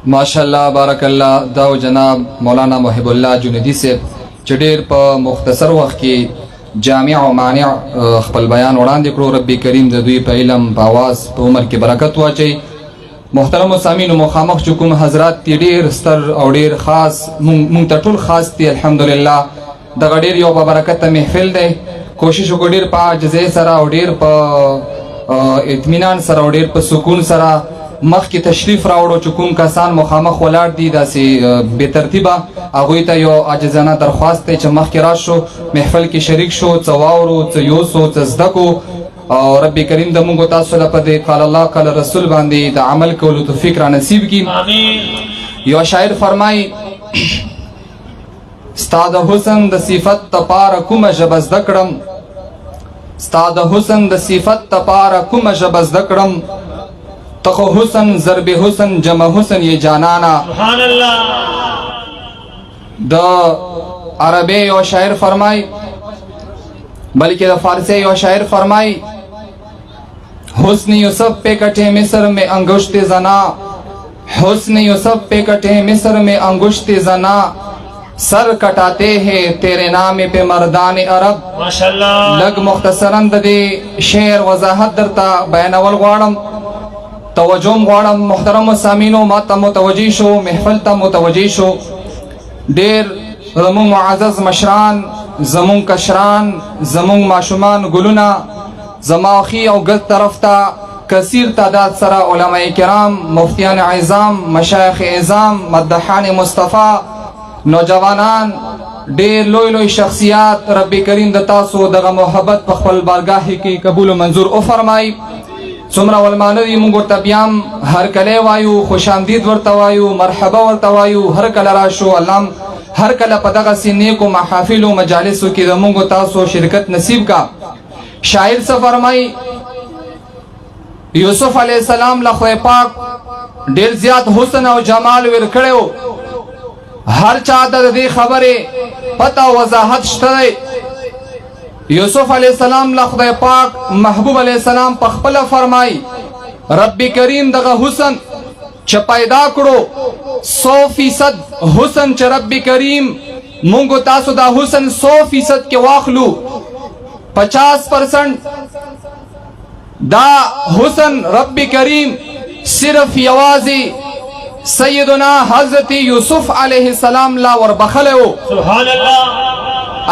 ماشاءاللہ بارک اللہ دا جناب مولانا محب اللہ جنیدی سے چډیر په مختصر وخت کې جامع او مانع خپل بیان وړاندې کړو. رب کریم د دوی په علم په आवाज په عمر کې برکت واچي. محترم سامعین مخامخ چې کوم حضرات ډیر ستر او ډیر خاص مونږ ته ټول خاص دي الحمدلله. د غډیر یو په برکت محفل دی. کوشش وکړو ډیر په عاجزۍ سره او ډیر په اطمینان سره او ډیر په سکون سره مخ کی تشریف راوړو چې کوم کسان مخامخ ولاړ دي داسې بے ترتیبه هغوی ته یو عاجزانه درخواست دی چې مخکې راشو محفل کې شریک شو، څه واورو، څه یوسو، څه زده کو او رب کریم د موږ تاسو له په دې قال الله قال رسول باندې د عمل کولو توفیق را نصیب کړي. یو شاعر فرمایي ستا د حسن د صفت تپاره کومه ژبه زده کړم، ستا د حسن د صفت تپاره کومه ژبه زده کړم، تخو حسن ضرب حسن جمع حسن یہ جانانا. سبحان اللہ. دا عربی یو شاعر فرمائی بلکہ دا فارسی یو شاعر فرمائی حسن یوسف پہ کٹے مصر میں انگشت زنا، حسن یوسف پہ کٹے مصر میں انگشت زنا، سر کٹاتے ہیں تیرے نام پہ مردان عرب. ماشاءاللہ. لگ مختصراً دا دے شعر وضاحت درتا بیانول غواړم، توجهم غواړم. محترم سامعینو ما ته متوجه شو، محفل ته متوجه شو. ډیر زمون معزز مشران، زمون کشران، زمون ماشومان ګلونه زما خي او ګل طرف ته کثیر تعداد سره علماء کرام، مفتیان اعظام، مشایخ اعظام، مدحان مصطفی، نوجوانان، ډیر لوی لوی شخصیات رب کریم د تاسو دغه محبت په خپل بارگاه کې قبول و منظور او فرمای. څومره ولمانه دي موږ ورته بیام هر کله وایو، خوش آمدید ورته وایو، مرحبا ورته وایو، هر کله راشو. الله هر کله په دغه نیکو محافل او مجالسو کې د موږ تاسو شرکت نصیب کا. شاعر څه فرمای یوسف علیہ السلام له خدای پاک ډیر زیات حسن او جمال ورکړو. هر چا د دې خبره پتا وضاحت شته. یوسف علیہ السلام له خدای پاک محبوب علیہ السلام په خپل فرمای رب کریم دغه حسن چې پیدا کړو 100% حسن چې رب کریم مونږ تاسو دا حسن 100% کې واخلو. 50% دا حسن رب کریم صرف یوازی سیدنا حضرت یوسف علیہ السلام لا وربخلو. سبحان اللہ.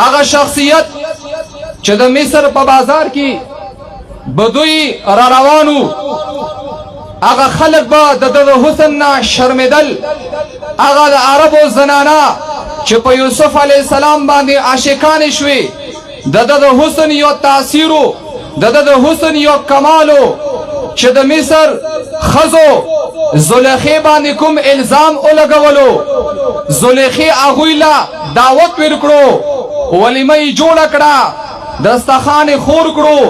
هغه شخصیت چې د مصر په بازار کې بدوی را روانو، هغه خلق به د حسن نه شرمېدل. هغه د عربو زنانا چې په یوسف علیہ السلام باندې عاشقانې شوې، د حسن یو تاثیرو، د حسن یو کمالو چې د مصر خزو زلیخې باندې کوم الزام ولګولو. زلیخې هغوی له دعوت ورکړو، ولیمه یې جوړه کړه، دستخان خور کړو،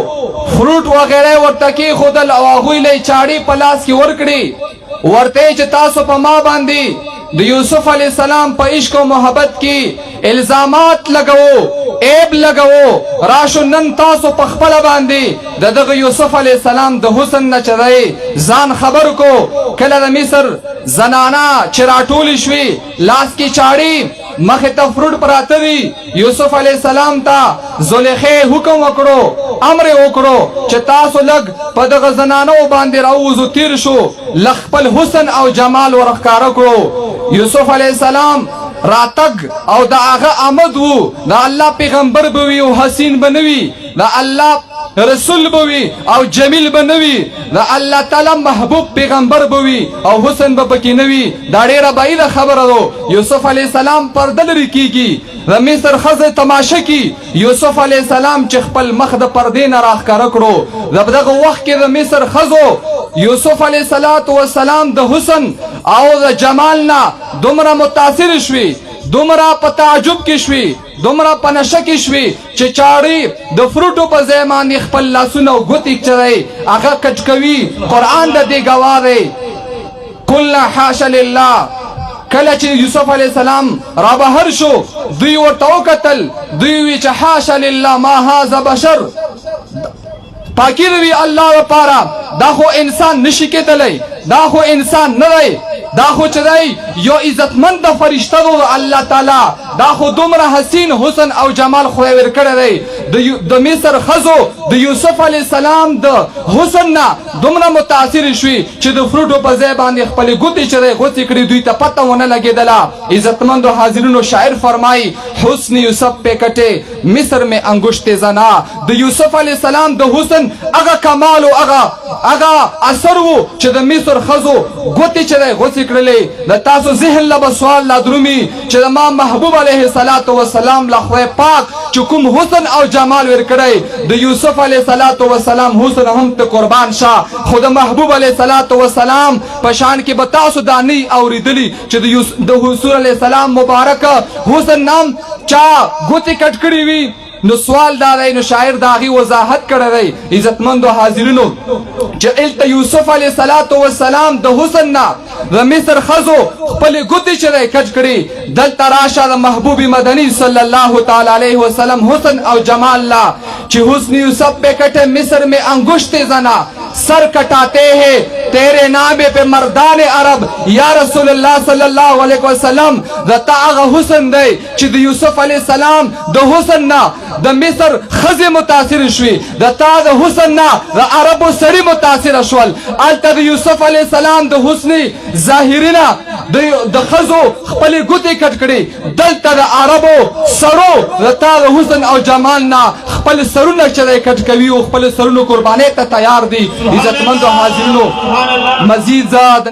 فروټ وغیرہ ورته کې خودل او هغوی له چاړي په لاس کې ورکړي. ورته چې تاسو په ما باندې د یوسف علیہ السلام په عشق او محبت کې الزامات لګوو، عیب لګوو، راشو نن تاسو په خپل باندې دغه یوسف علیہ السلام د حسن نه چدای ځان خبر کو. کله د مصر زنانا چې راټول شوي لاس کې چاړي مخه ته فروټ پراته دي، یوسف علیہ السلام ته زلیخې حکم وکړو، امر وکړو چې تاسو لګ په دغه زنانو باندې راوځو تیر شو، لخپل حسن او جمال ورخکاره کړو. یوسف علیہ السلام راتګ او دا هغه آمد وو، دا الله پیغمبر بوي او حسین بنوي، دا الله رسول بوي او جمیل بنوي، دا الله تعالی محبوب پیغمبر بوي او حسن به پکې نوي. دا ډیره بعیده خبره ده. یوسف علیہ السلام پرده لري کیږي، د مصر خزه تماشه کی یوسف علیہ السلام چې خپل مخ د پردې نه راښکاره کړو. دغه وخت کې د مصر خزو یوسف علیہ السلام د حسن او د جمال نه دومره متاثر شوي، دومره په تعجب کې شوي، دومره په نشه کې شوي چې چاړي د فروټو په ځای باندې خپل لاسونه او ګوتې چرای هغه کچ کوي. قرآن د دې ګواه دی. قلنا حاشا لله. کله چې یوسف علیہ السلام را بهر شو دوی ورته وکتل، دوی وی چې حاشا لله ما هذا بشر، پاکی روی الله لپاره دا خو انسان نشي کېدلی، دا خو انسان نه دی. دا خو چې دی یو عزتمند فرشته و الله تعالی دا خو دومره حسین حسن او جمال خدای ورکړی دی د مصر ښځو د یوسف علیه السلام د حسن نه دومره متاثر شوي چې د فروټو په ځای باندې خپلې ګوتې چې دی غوڅې کړي دوی ته پته ونه لګېدله عزتمندو حاضرینو شاعر فرمایي حسن یوسف پہ کٹے مصر میں انگشت زنا د یوسف علیه السلام د حسن هغه کمال او هغه اثر و چې د مصر ښځو ګوتې چې دی غوڅې کړلې د تاسو ذهن له به سوال لا درومي چې د ما محبوب علیه السلام له خدای پاک چې کوم حسن او جمال ورکړی د یوسف علیه السلام حسن هم ته قربان شه خو د محبوب علیه السلام په شان کې به تاسو دا نه اورېدلي چې د حضور علیه السلام مبارک حسن نام چا ګوتې کټ کړې وي نو سوال دا دی نو شاعر د هغې وضاحت کړی دی عزتمندو حاضرینو چې هلته یوسف علیه السلام د حسن نه د مصر ښځو خپلې ګوتې چې دی کټ کړي دلته راشه د محبوب مدني صلی الله تعالی علیه وسلم حسن او جمال لا چې حسن یوسف پہ کٹے مصر میں انگشت زنا سر کٹاتے ہیں تیرے نام پہ مردان عرب یا رسول اللہ صلی اللہ علیہ وسلم رتا آغا حسن دے چې د یوسف علیہ السلام د حسن نا د مصر خزی متاثر شوی د تا د حسن نا د عربو سری متاثر شول آلتا د یوسف علیہ السلام د حسنی ظاهرینا د خزو خپلی گوتی کٹ کڑی دلتا د عربو سرو د تا د حسن او جمال نا خپل سرونه چرای کٹ کوي او خپل سرونو قربانی ته تیار دي عزتمندو حاضرینو مزید زاد